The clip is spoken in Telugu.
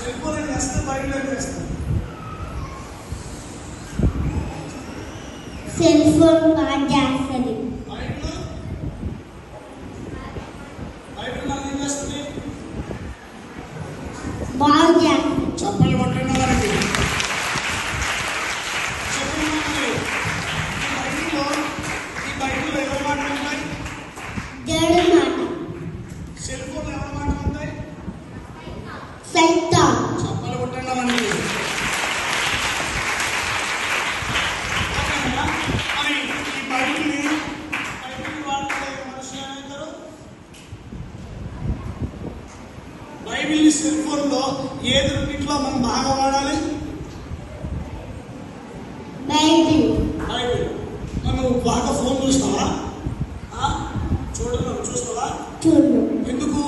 సెల్ ఫోన్ ఏం చేస్తుంది, బైబిల్ ఏం చేస్తుంది? సెల్ ఫోన్ పాడు చేస్తుంది. బైబిల్ మనం ఏం చేస్తుంది? బాగు చేస్తుంది. చెప్పలు పట్టండి వారికి. ఈ బైబిల్లో ఎవరి మాటలు ఉంటాయి? దేవుడి మాట. సెల్ ఫోన్ ఎవరి మాటలు ఉంటాయి? సైతాన్. చెప్పలు పట్టండి వారికి. మరి ఈ బైబిల్ని వాడుతున్న మనుషులు ఏమవుతారు? బైబిల్ని సెల్ ఫోన్లో ఏది రెండింటిలో మనం బాగా వాడాలి? బైబిల్. బైబిల్. నువ్వు బాగా ఫోన్ చూస్తావా? చూస్తావా? చూడు. ఎందుకు?